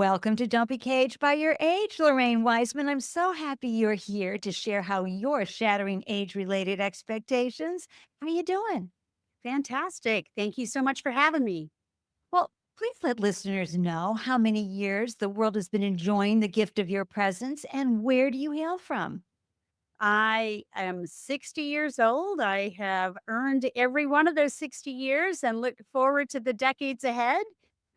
Welcome to Don't Be Caged by Your Age, Lorraine Wiseman. I'm so happy you're here to share how you're shattering age-related expectations. How you doing? Fantastic. Thank you so much for having me. Well, please let listeners know how many years the world has been enjoying the gift of your presence and where do you hail from? I am 60 years old. I have earned every one of those 60 years and look forward to the decades ahead.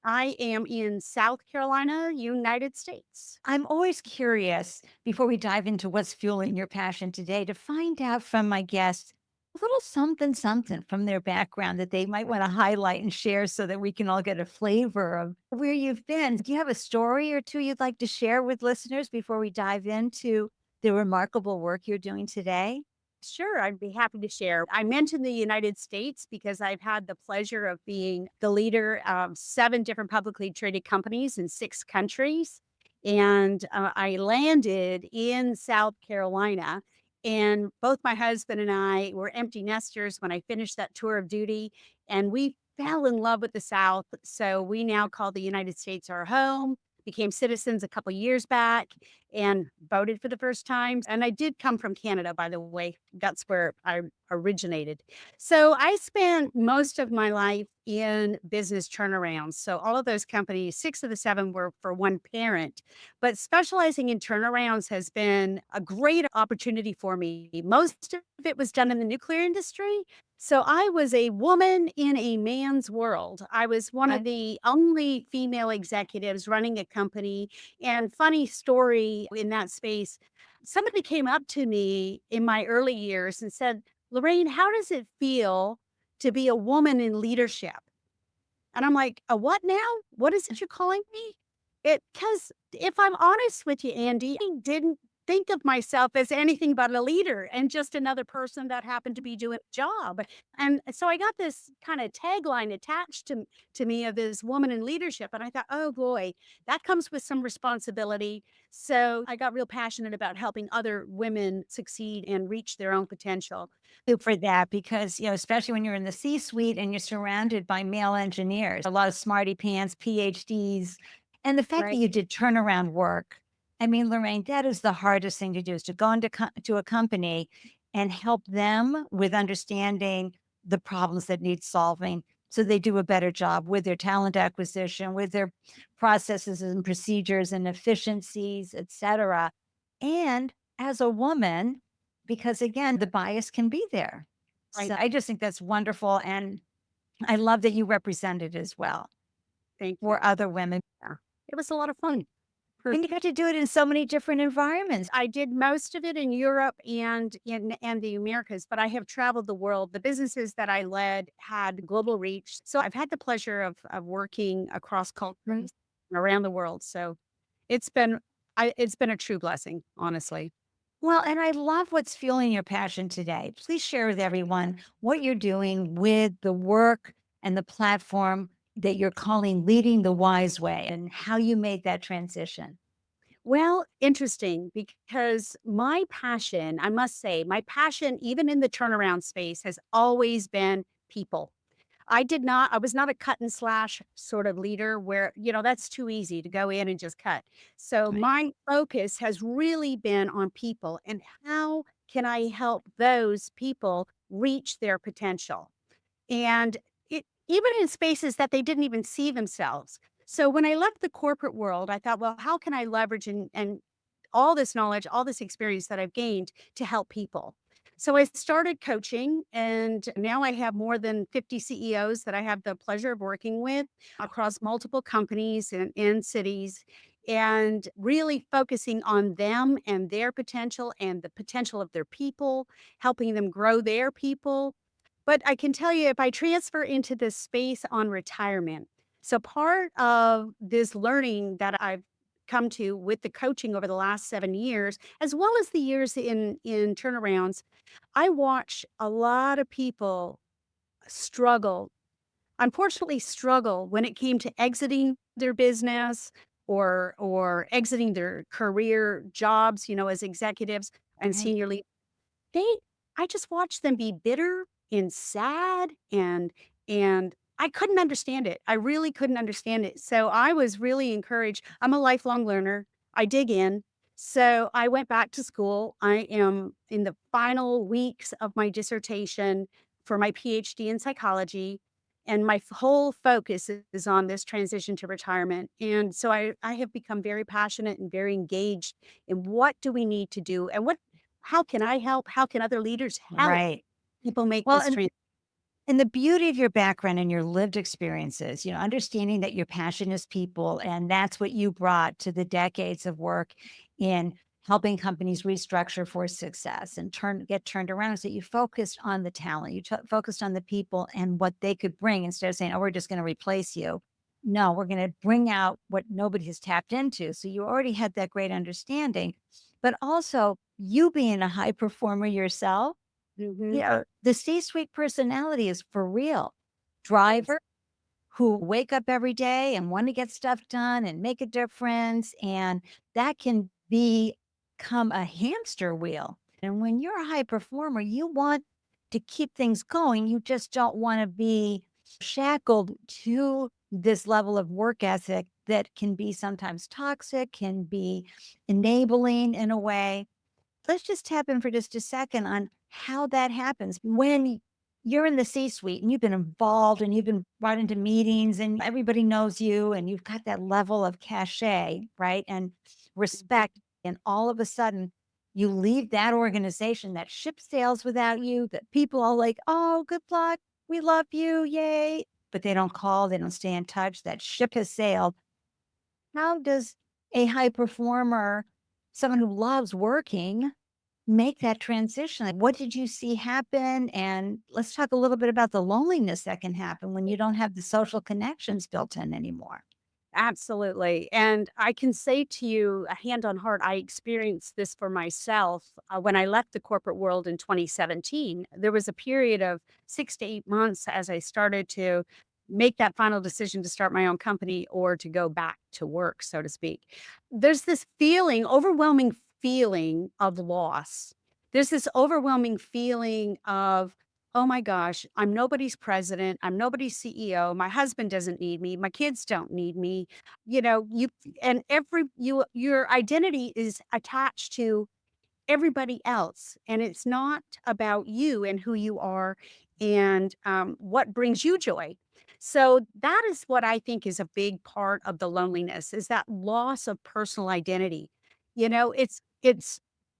I am in South Carolina, United States. I'm always curious before we dive into what's fueling your passion today to find out from my guests a little something, something from their background that they might want to highlight and share so that we can all get a flavor of where you've been. Do you have a story or two you'd like to share with listeners before we dive into the remarkable work you're doing today? Sure, I'd be happy to share. I mentioned the United States because I've had the pleasure of being the leader of seven different publicly traded companies in six countries. And I landed in South Carolina. And both my husband and I were empty nesters when I finished that tour of duty. And we fell in love with the South. So we now call the United States our home, became citizens a couple years back and voted for the first time. And I did come from Canada, by the way. That's where I originated. So I spent most of my life in business turnarounds. So all of those companies, six of the seven were for one parent, but specializing in turnarounds has been a great opportunity for me. Most of it was done in the nuclear industry. So I was a woman in a man's world. I was one of Okay. the only female executives running a company, and funny story in that space, somebody came up to me in my early years and said, "Lorraine, how does it feel to be a woman in leadership?" And I'm like, "A what now? What is it you're calling me?" Because if I'm honest with you, Andy, I didn't think of myself as anything but a leader and just another person that happened to be doing a job. And so I got this kind of tagline attached to me of this woman in leadership. And I thought, oh boy, that comes with some responsibility. So I got real passionate about helping other women succeed and reach their own potential. For that because, especially when you're in the C-suite and you're surrounded by male engineers, a lot of smarty pants, PhDs, and the fact that Right. you did turnaround work. I mean, Lorraine, that is the hardest thing to do is to go into to a company and help them with understanding the problems that need solving so they do a better job with their talent acquisition, with their processes and procedures and efficiencies, et cetera. And as a woman, because again, the bias can be there. Right. So I just think that's wonderful, and I love that you represent it as well Thank you. for other women. Yeah. It was a lot of fun. And you got to do it in so many different environments. I did most of it in Europe and the Americas, but I have traveled the world. The businesses that I led had global reach. So I've had the pleasure of working across Right. cultures around the world. So it's been it's been a true blessing, honestly. Well, and I love what's fueling your passion today. Please share with everyone what you're doing with the work and the platform that you're calling Leading the Wise Way and how you made that transition. Well, interesting because my passion, I must say, my passion, even in the turnaround space, has always been people. I was not a cut and slash sort of leader where, that's too easy to go in and just cut. So Right. my focus has really been on people and how can I help those people reach their potential? And even in spaces that they didn't even see themselves. So when I left the corporate world, I thought, well, how can I leverage and all this knowledge, all this experience that I've gained to help people? So I started coaching, and now I have more than 50 CEOs that I have the pleasure of working with across multiple companies and in cities, and really focusing on them and their potential and the potential of their people, helping them grow their people. But I can tell you if I transfer into this space on retirement, so part of this learning that I've come to with the coaching over the last 7 years, as well as the years in turnarounds, I watch a lot of people struggle, unfortunately struggle when it came to exiting their business or exiting their career jobs, as executives and Right. senior leaders. They I just watched them be bitter and sad and I couldn't understand it. I really couldn't understand it. So I was really encouraged. I'm a lifelong learner. I dig in. So I went back to school. I am in the final weeks of my dissertation for my PhD in psychology. And my whole focus is on this transition to retirement. And so I have become very passionate and very engaged in what do we need to do and how can I help? How can other leaders help Right. people make Well, this transition? and the beauty of your background and your lived experiences, understanding that your passion is people, and that's what you brought to the decades of work in helping companies restructure for success and get turned around, is that you focused on the talent, focused on the people and what they could bring instead of saying, "Oh, we're just going to replace you." No, we're going to bring out what nobody has tapped into. So you already had that great understanding, but also you being a high performer yourself, Mhm. the C-suite personality is for real. Driver who wake up every day and want to get stuff done and make a difference, and that can become a hamster wheel. And when you're a high performer, you want to keep things going. You just don't want to be shackled to this level of work ethic that can be sometimes toxic, can be enabling in a way. Let's just tap in for just a second on how that happens when you're in the C-suite and you've been involved and you've been brought into meetings and everybody knows you and you've got that level of cachet, right? And respect. And all of a sudden, you leave that organization, that ship sails without you, that people are like, oh, good luck. We love you. Yay. But they don't call, they don't stay in touch. That ship has sailed. How does a high performer, someone who loves working, make that transition? Like, what did you see happen? And let's talk a little bit about the loneliness that can happen when you don't have the social connections built in anymore. Absolutely. And I can say to you, a hand on heart, I experienced this for myself when I left the corporate world in 2017. There was a period of 6 to 8 months as I started to make that final decision to start my own company or to go back to work, so to speak. There's this feeling, overwhelming feeling of loss. There's this overwhelming feeling of, oh my gosh, I'm nobody's president. I'm nobody's CEO. My husband doesn't need me. My kids don't need me. You and your identity is attached to everybody else, and it's not about you and who you are and what brings you joy. So that is what I think is a big part of the loneliness is that loss of personal identity. It's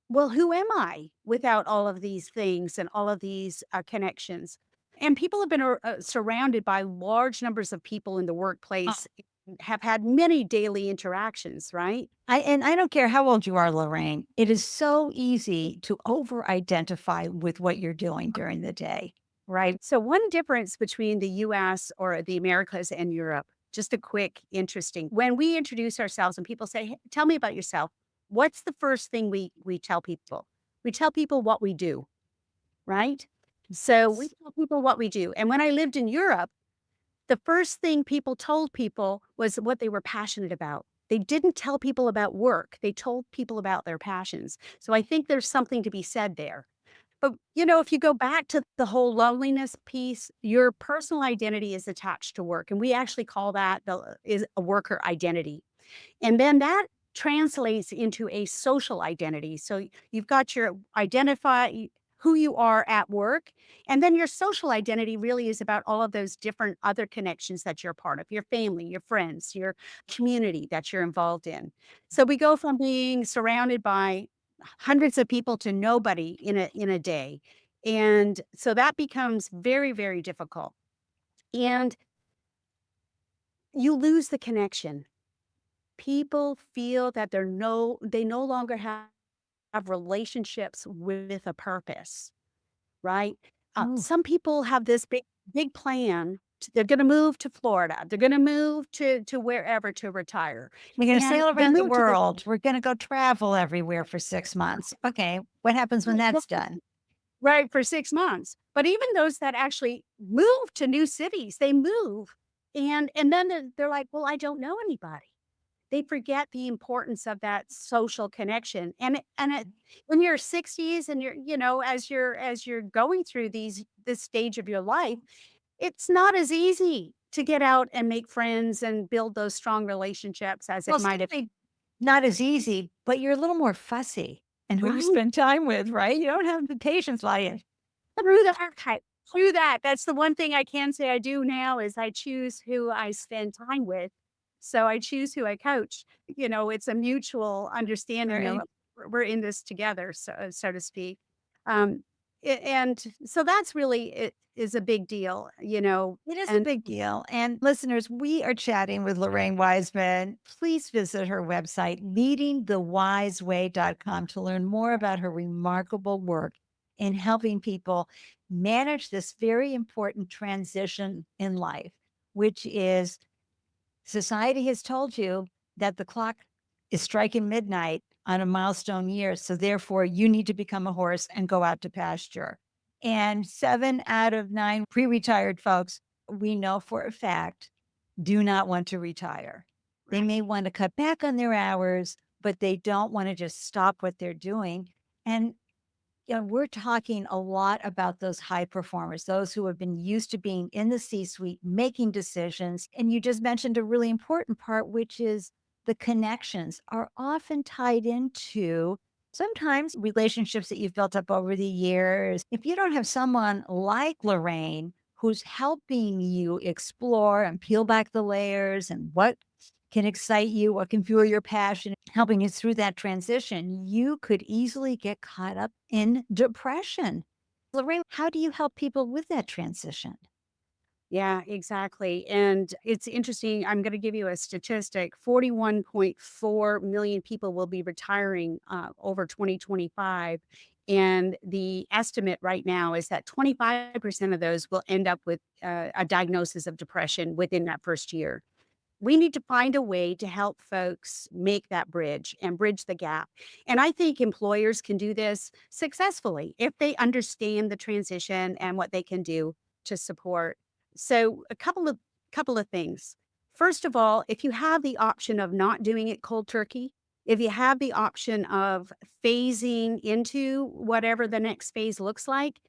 well, who am I without all of these things and all of these connections? And people have been surrounded by large numbers of people in the workplace, and have had many daily interactions, right? I don't care how old you are, Lorraine. It is so easy to over identify with what you're doing during the day, right? So, one difference between the US or the Americas and Europe, just a quick, interesting. When we introduce ourselves and people say, "Hey, tell me about yourself," what's the first thing we tell people? We tell people what we do, right? So, we tell people what we do. And when I lived in Europe, the first thing people told people was what they were passionate about. They didn't tell people about work, they told people about their passions. So, I think there's something to be said there. But, if you go back to the whole loneliness piece, your personal identity is attached to work, and we actually call that is a worker identity. And then that translates into a social identity. So you've got your who you are at work, and then your social identity really is about all of those different other connections that you're a part of, your family, your friends, your community that you're involved in. So we go from being surrounded by hundreds of people to nobody in a day. And so that becomes very, very difficult. And you lose the connection. People feel that they no longer have relationships with a purpose, right? Oh, Some people have this big plan. They're going to move to Florida. They're going to move to wherever to retire, we're going to and sail they around the move to this. world. We're going to go travel everywhere for 6 months. Okay. What happens when that's done? Right, for 6 months. But even those that actually move to new cities, they move, and then they're like, "Well, I don't know anybody." They forget the importance of that social connection, and in your 60s and as you're going through this stage of your life, it's not as easy to get out and make friends and build those strong relationships as it Well, might have, certainly not as easy, but you're a little more fussy and who you right? spend time with, right? You don't have the patience, Lyons. Through the archive, through that. That's the one thing I can say I do now is I choose who I spend time with. So I choose who I coach. It's a mutual understanding of Right. we're in this together, so to speak. Um, and so that's really it is a big deal. It is a And big deal. And listeners, we are chatting with Lorraine Wiseman. Please visit her website, leadingthewiseway.com, to learn more about her remarkable work in helping people manage this very important transition in life, which is society has told you that the clock is striking midnight on a milestone year. So therefore, you need to become a horse and go out to pasture. And 7 out of 9 pre retired folks, we know for a fact, do not want to retire. They right, may want to cut back on their hours, but they don't want to just stop what they're doing. And we're talking a lot about those high performers, those who have been used to being in the C suite, making decisions. And you just mentioned a really important part, which is the connections are often tied into sometimes relationships that you've built up over the years. If you don't have someone like Lorraine who's helping you explore and peel back the layers and what can excite you, what can fuel your passion, helping you through that transition, you could easily get caught up in depression. Lorraine, how do you help people with that transition? yeah, exactly. And it's interesting. I'm going to give you a statistic. 41.4 million people will be retiring over 2025. And the estimate right now is that 25% of those will end up with a diagnosis of depression within that first year. We need to find a way to help folks make that bridge and bridge the gap. And I think employers can do this successfully if they understand the transition and what they can do to support. So a couple of things. First of all, if you have the option of not doing it cold turkey, if you have the option of phasing into whatever the next phase looks like,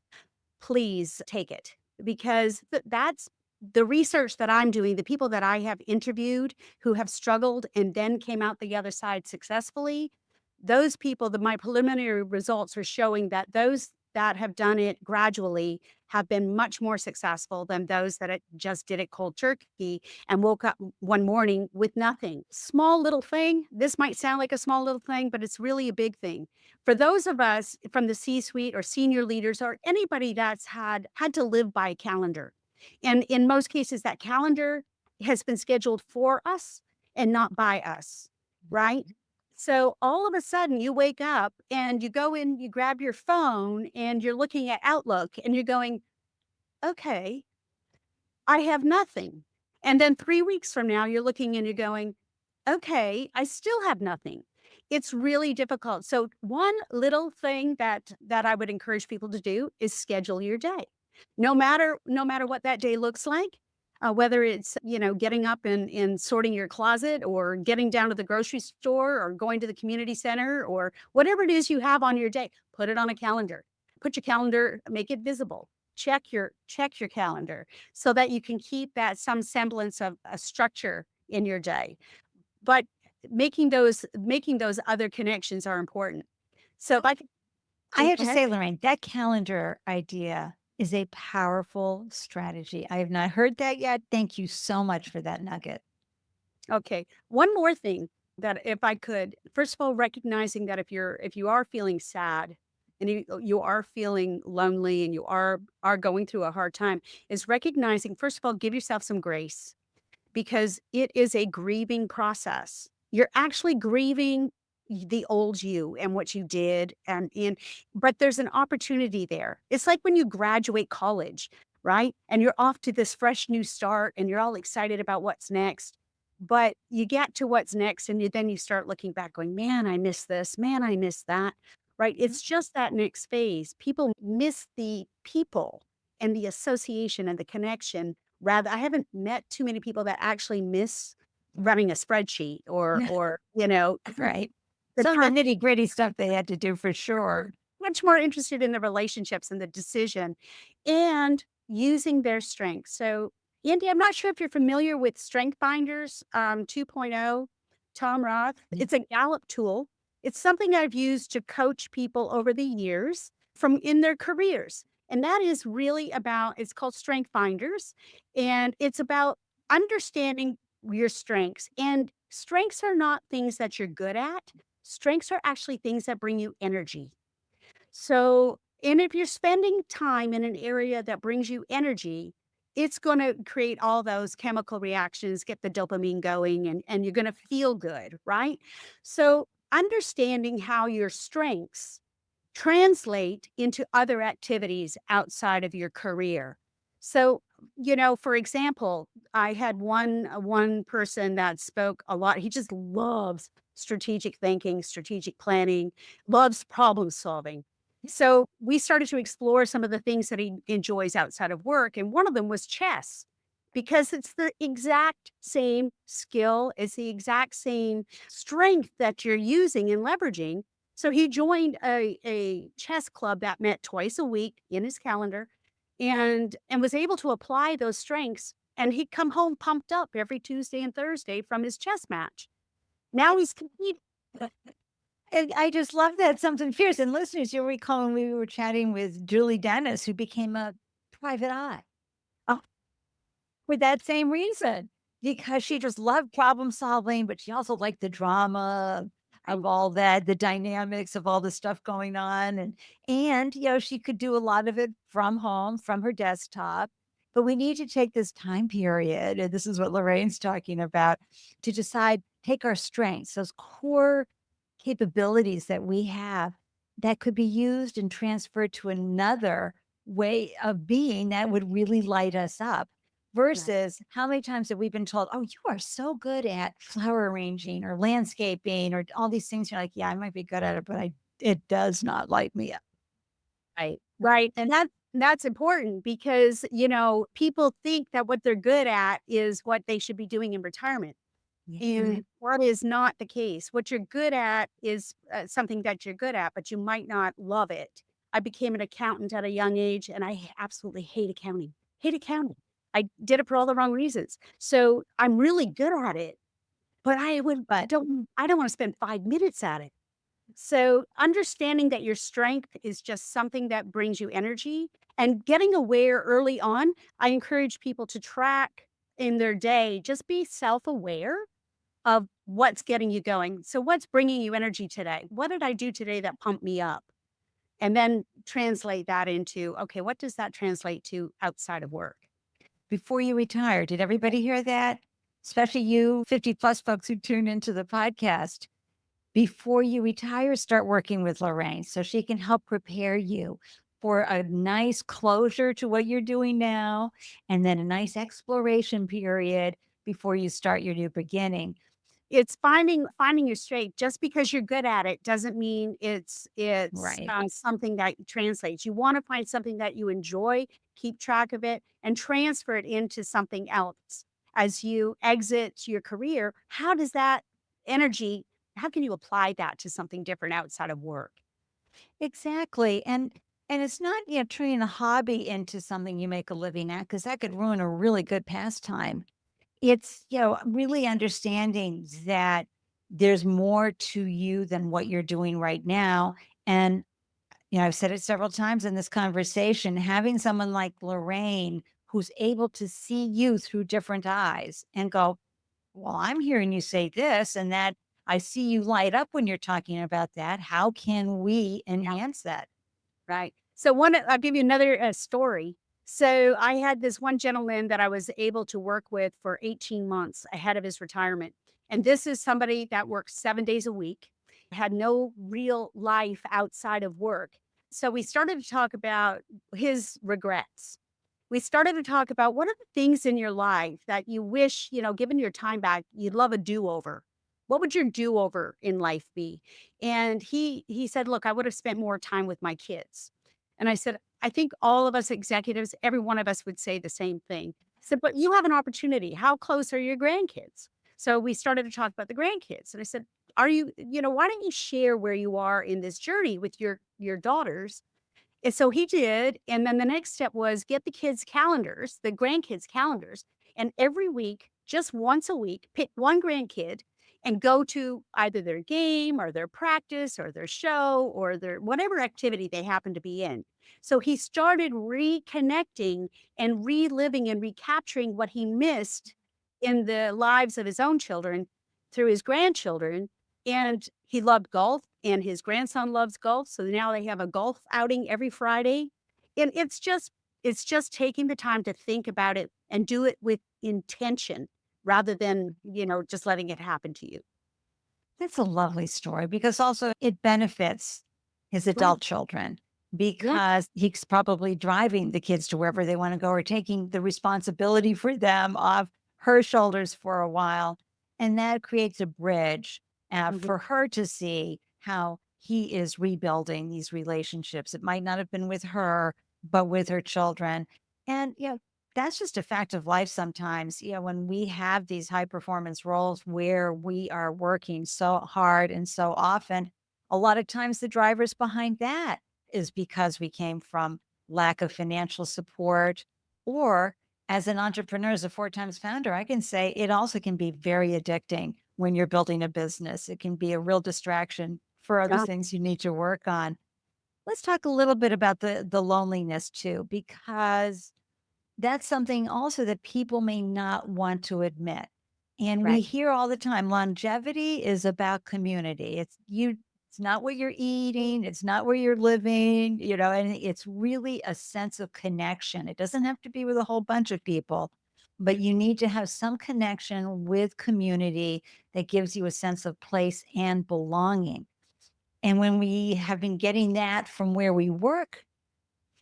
please take it because that's the research that I'm doing, the people that I have interviewed who have struggled and then came out the other side successfully, those people, my preliminary results are showing that those that have done it gradually have been much more successful than those that just did it cold turkey and woke up one morning with nothing. Small little thing. This might sound like a small little thing, but it's really a big thing for those of us from the C-suite or senior leaders or anybody that's had to live by a calendar. And in most cases, that calendar has been scheduled for us and not by us, right? So all of a sudden you wake up and you go in, you grab your phone and you're looking at Outlook and you're going, okay, I have nothing. And then 3 weeks from now, you're looking and you're going, "Okay, I still have nothing." It's really difficult. So one little thing that I would encourage people to do is schedule your day. No matter what that day looks like, whether it's getting up and sorting your closet or getting down to the grocery store or going to the community center or whatever it is you have on your day, put it on a calendar. Put your calendar, make it visible. Check your calendar so that you can keep that some semblance of a structure in your day. But making those other connections are important. So if I could I have go to ahead. say, Lorraine, that calendar idea is a powerful strategy. I have not heard that yet. Thank you so much for that nugget. Okay. One more thing that if I could, first of all, recognizing that if you are feeling sad and you are feeling lonely and you are going through a hard time, is recognizing, first of all, give yourself some grace because it is a grieving process. You're actually grieving the old you and what you did but there's an opportunity there. It's like when you graduate college, right? And you're off to this fresh new start and you're all excited about what's next. But you get to what's next and then you start looking back going, "Man, I miss this. Man, I miss that." Right? Mhm. It's just that next phase. People miss the people and the association and the connection. Rather, I haven't met too many people that actually miss running a spreadsheet or Right. the Some of the time nitty gritty stuff they had to do for sure. much more interested in the relationships and the decision. And using their strengths. So, Andy, I'm not sure if you're familiar with Strength Finders 2.0, Tom Roth. Mm. It's a Gallup tool. It's something I've used to coach people over the years from in their careers. And that is really about, it's called Strength Finders. And it's about understanding your strengths. And strengths are not things that you're good at, strengths are actually things that bring you energy. So, and if you're spending time in an area that brings you energy, it's going to create all those chemical reactions, get the dopamine going, and you're going to feel good, right? So, understanding how your strengths translate into other activities outside of your career. So, for example, I had one person that spoke a lot. He just loves strategic thinking, strategic planning, loves problem solving. So, we started to explore some of the things that he enjoys outside of work, and one of them was chess. Because it's the exact same skill, it's the exact same strength that you're using and leveraging, so he joined a chess club that met twice a week in his calendar and was able to apply those strengths. And he'd come home pumped up every Tuesday and Thursday from his chess match. Now he's competing. And I just love that, something fierce. And listeners, you'll recall when we were chatting with Julie Dennis, who became a private eye. Oh, For that same reason, because she just loved problem solving, but she also liked the drama right. of all that, the dynamics of all the stuff going on, and, she could do a lot of it from home, from her desktop, but we need to take this time period, and this is what Lorraine's talking about, to decide, take our strengths, those core capabilities that we have that could be used and transferred to another way of being that would really light us up. Right. Versus how many times have we been told, "Oh, you are so good at flower arranging or landscaping or all these things." You're like, "Yeah, I might be good at it, but it does not light me up." Right. Right. And that's important because, people think that what they're good at is what they should be doing in retirement. Yeah. And that is not the case. What you're good at is something that you're good at, but you might not love it. I became an accountant at a young age and I absolutely hate accounting. Hate accounting. I did it for all the wrong reasons. So I'm really good at it, but But I don't want to spend 5 minutes at it. So understanding that your strength is just something that brings you energy and getting aware early on, I encourage people to track in their day, just be self-aware of what's getting you going. So what's bringing you energy today? What did I do today that pumped me up? And then translate that into, okay, what does that translate to outside of work? before you retire, did everybody hear that? Especially you 50 plus folks who tune into the podcast. Before you retire, start working with Lorraine so she can help prepare you for a nice closure to what you're doing now, and then a nice exploration period before you start your new beginning. It's finding your straight. Just because you're good at it doesn't mean it's Right. something that translates. You want to find something that you enjoy, keep track of it, and transfer it into something else. As you exit your career, how does that energy? How can you apply that to something different outside of work? Exactly. And it's not, turning a hobby into something you make a living at, because that could ruin a really good pastime. It's, really understanding that there's more to you than what you're doing right now. And, I've said it several times in this conversation, having someone like Lorraine who's able to see you through different eyes and go, well, I'm hearing you say this and that. I see you light up when you're talking about that. How can we enhance that? Right. So I'll give you another story. So I had this one gentleman that I was able to work with for 18 months ahead of his retirement. And this is somebody that works 7 days a week, had no real life outside of work. So we started to talk about his regrets. We started to talk about what are the things in your life that you wish, given your time back, you'd love a do-over. What would your do-over in life be? And he said, "Look, I would have spent more time with my kids." And I said, "I think all of us executives, every one of us would say the same thing." I said, "But you have an opportunity. How close are your grandkids?" So we started to talk about the grandkids. And I said, "Are you, why don't you share where you are in this journey with your daughters And so he did, and then the next step was get the kids' calendars, the grandkids' calendars, and every week, just once a week, pick one grandkid and go to either their game or their practice or their show or their whatever activity they happen to be in. So he started reconnecting and reliving and recapturing what he missed in the lives of his own children through his grandchildren. And he loved golf, and his grandson loves golf. So now they have a golf outing every Friday. And it's just taking the time to think about it and do it with intention rather than, just letting it happen to you. That's a lovely story because also it benefits his Right. adult children Yeah. because he's probably driving the kids to wherever they want to go or taking the responsibility for them off her shoulders for a while. And that creates a bridge Mhm. for her to see how he is rebuilding these relationships. It might not have been with her, but with her children. And, that's just a fact of life sometimes. When we have these high performance roles where we are working so hard and so often, a lot of times the drivers behind that is because we came from lack of financial support. Or as an entrepreneur, as a four times founder, I can say it also can be very addicting when you're building a business. It can be a real distraction for other Yeah. things you need to work on. Let's talk a little bit about the loneliness too, because that's something also that people may not want to admit. And we Right. hear all the time longevity is about community. It's not what you're eating, it's not where you're living, and it's really a sense of connection. It doesn't have to be with a whole bunch of people, but you need to have some connection with community that gives you a sense of place and belonging. And when we have been getting that from where we work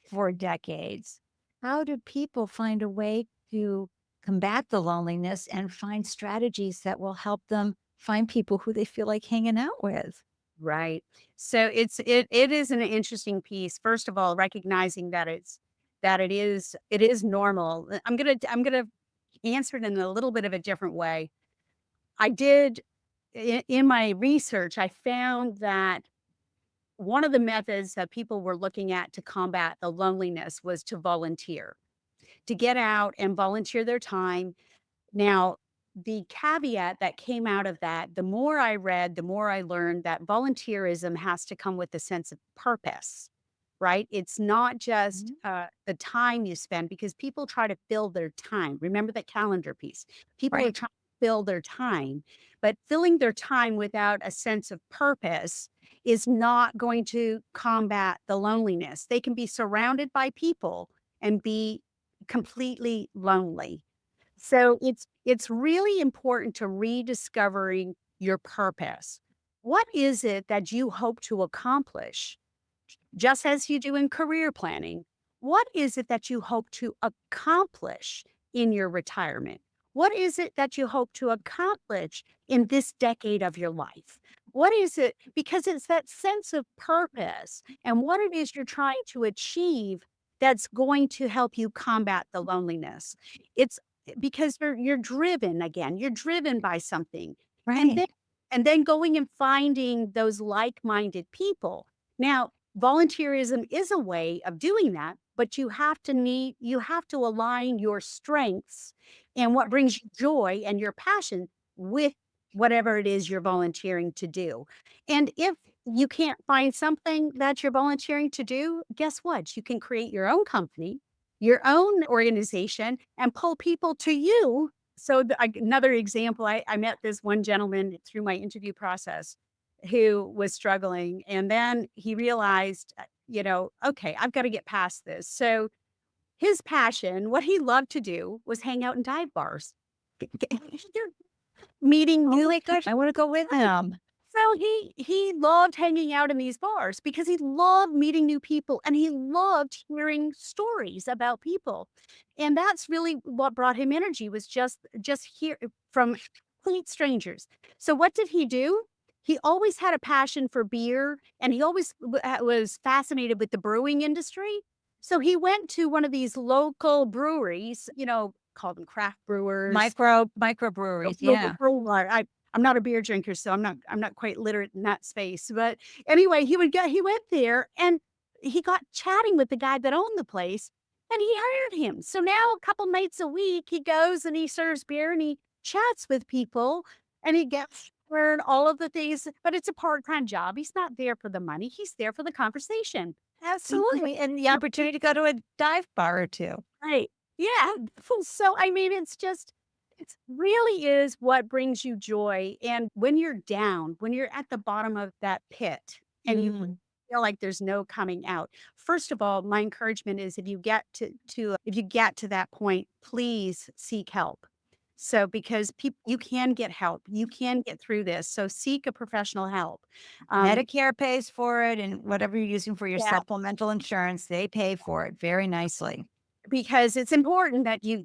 for decades, how do people find a way to combat the loneliness and find strategies that will help them find people who they feel like hanging out with? Right. So it is an interesting piece. First of all, recognizing that it is normal. I'm gonna answer it in a little bit of a different way. I did in my research, I found that one of the methods that people were looking at to combat the loneliness was to volunteer, to get out and volunteer their time. Now, the caveat that came out of that, the more I read, the more I learned that volunteerism has to come with a sense of purpose, right? It's not just Mhm. the time you spend because people try to fill their time. Remember that calendar piece. People are Right. trying to fill their time, but filling their time without a sense of purpose is not going to combat the loneliness. They can be surrounded by people and be completely lonely. So it's really important to rediscovering your purpose. What is it that you hope to accomplish? Just as you do in career planning, what is it that you hope to accomplish in your retirement? What is it that you hope to accomplish in this decade of your life? What is it? Because it's that sense of purpose and what it is you're trying to achieve that's going to help you combat the loneliness. It's because you're driven again, you're driven by something. And then Right. and then going and finding those like-minded people. Now, volunteerism is a way of doing that, but you have to align your strengths and what brings you joy and your passion with whatever it is you're volunteering to do. And if you can't find something that you're volunteering to do, guess what? You can create your own company, your own organization, and pull people to you. So, another example, I met this one gentleman through my interview process who was struggling. And then he realized, okay, I've got to get past this. So his passion, what he loved to do was hang out in dive bars, meeting Oh new my gosh, I want to go with right. him. So he loved hanging out in these bars because he loved meeting new people and he loved hearing stories about people. And that's really what brought him energy was just hear from complete strangers. So what did he do? He always had a passion for beer and he always was fascinated with the brewing industry. So he went to one of these local breweries, call them craft brewers, Microbreweries. local Yeah. brewer. I'm not a beer drinker, so I'm not quite literate in that space, but anyway, he went there and he got chatting with the guy that owned the place and he hired him. So now a couple nights a week, he goes and he serves beer and he chats with people and he gets to learn all of the things, but it's a part-time job. He's not there for the money. He's there for the conversation. He doesn't Absolutely. And the opportunity to go to a dive bar or two. Right. Yeah. So, I mean, it's just, it really is what brings you joy. And when you're down, when you're at the bottom of that pit and you Mm. feel like there's no coming out, first of all, my encouragement is if you get if you get to that point, please seek help. So, because people, you can get help, you can get through this. So, seek a professional help. Um, Medicare pays for it, and whatever you're using for your yeah. supplemental insurance, they pay for it very nicely. Because it's important that you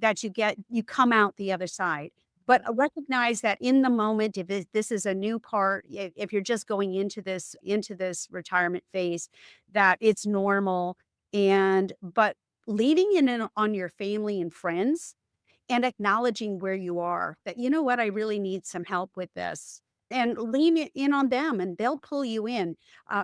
come out the other side. But recognize that in the moment, if this is a new part, if you're just going into this retirement phase, that it's normal. And but leading in on your family and friends and acknowledging where you are, that, you know what, I really need some help with this. And lean in on them and they'll pull you in,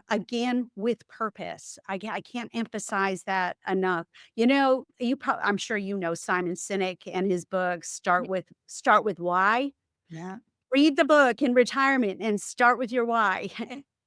again, with purpose. I can't emphasize that enough. You know, I'm sure you know Simon Sinek and his book, Start with Why. Yeah. Read the book in retirement and start with your why.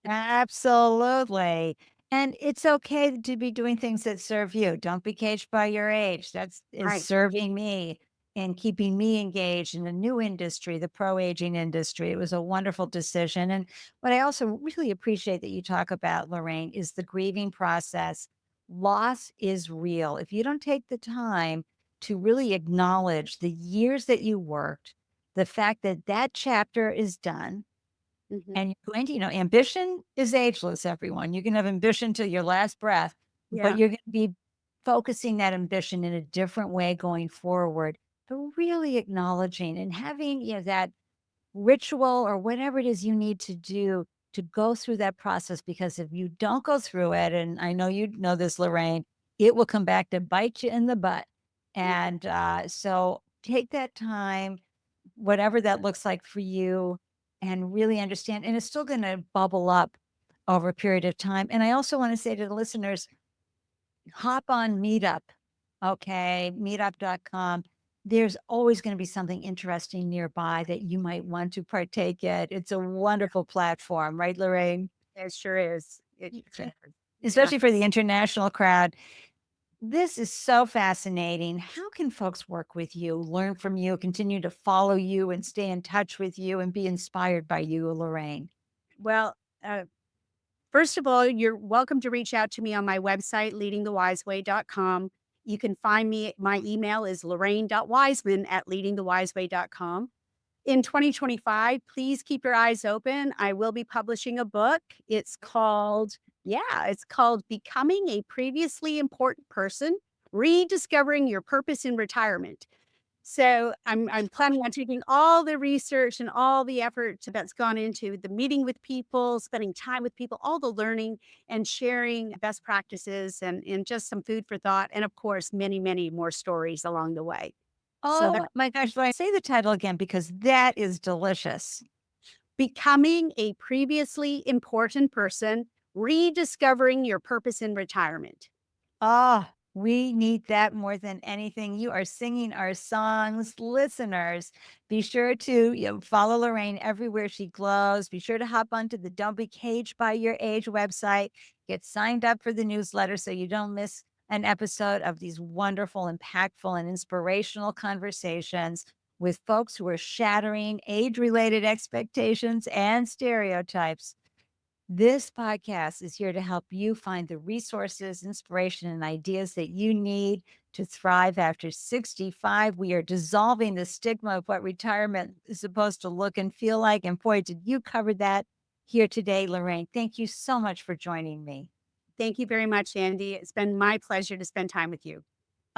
Absolutely. And it's okay to be doing things that serve you. Don't be caged by your age. That's is Right. serving me and keeping me engaged in a new industry, the pro aging industry. It was a wonderful decision. And what I also really appreciate that you talk about, Lorraine, is the grieving process. Loss is real. If you don't take the time to really acknowledge the years that you worked, the fact that that chapter is done, Mhm. and you're going to, ambition is ageless, everyone. You can have ambition till your last breath, but Yeah. you're going to be focusing that ambition in a different way going forward. But really acknowledging and having, that ritual or whatever it is you need to do to go through that process. Because if you don't go through it, and I know you know this, Lorraine, it will come back to bite you in the butt. Yeah. And so take that time, whatever that looks like for you, and really understand. And it's still going to bubble up over a period of time. And I also want to say to the listeners, hop on Meetup, okay, meetup.com. There's always going to be something interesting nearby that you might want to partake in. It's a wonderful platform, right, Lorraine? It sure is. It Y- sure is. Yeah. Especially for the international crowd. This is so fascinating. How can folks work with you, learn from you, continue to follow you, and stay in touch with you and be inspired by you, Lorraine? Well, first of all, you're welcome to reach out to me on my website, leadingthewiseway.com. You can find me, my email is lorraine.wiseman@leadingthewiseway.com. In 2025, please keep your eyes open. I will be publishing a book. It's called Becoming a Previously Important Person, Rediscovering Your Purpose in Retirement. So I'm planning on taking all the research and all the effort that's gone into the meeting with people, spending time with people, all the learning and sharing best practices and just some food for thought. And of course, many, many more stories along the way. So that Oh my gosh, Lorraine, say the title again because that is delicious. becoming a previously important person, rediscovering your purpose in retirement. Ah, we need that more than anything. You are singing our songs. Listeners, be sure to follow Lorraine everywhere she glows. Be sure to hop onto the Don't Be Caged by Your Age website. Get signed up for the newsletter so you don't miss an episode of these wonderful, impactful, and inspirational conversations with folks who are shattering age related expectations and stereotypes. This podcast is here to help you find the resources, inspiration, and ideas that you need to thrive after 65. We are dissolving the stigma of what retirement is supposed to look and feel like. And boy, did you cover that here today, Lorraine. Thank you so much for joining me. Thank you very much, Andy. It's been my pleasure to spend time with you.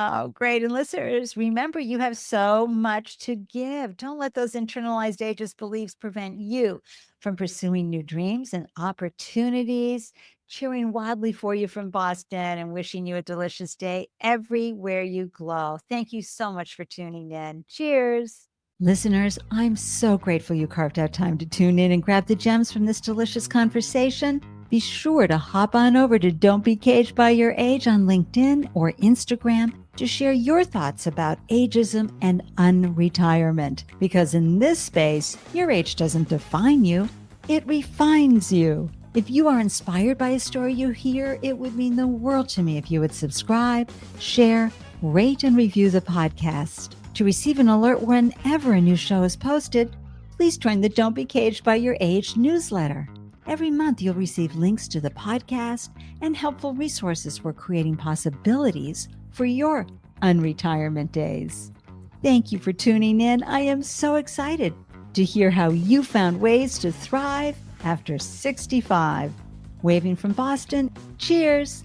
Oh, great. And listeners, remember you have so much to give. Don't let those internalized ageist beliefs prevent you from pursuing new dreams and opportunities. Cheering wildly for you from Boston and wishing you a delicious day everywhere you glow. Thank you so much for tuning in. Cheers. Listeners, I'm so grateful you carved out time to tune in and grab the gems from this delicious conversation. Be sure to hop on over to Don't Be Caged by Your Age on LinkedIn or Instagram to share your thoughts about ageism and unretirement. Because in this space, your age doesn't define you, it refines you. If you are inspired by a story you hear, it would mean the world to me if you would subscribe, share, rate, and review the podcast. To receive an alert whenever a new show is posted, please join the Don't Be Caged by Your Age newsletter. Every month, you'll receive links to the podcast and helpful resources for creating possibilities for your unretirement days. Thank you for tuning in. I am so excited to hear how you found ways to thrive after 65. Waving from Boston, cheers.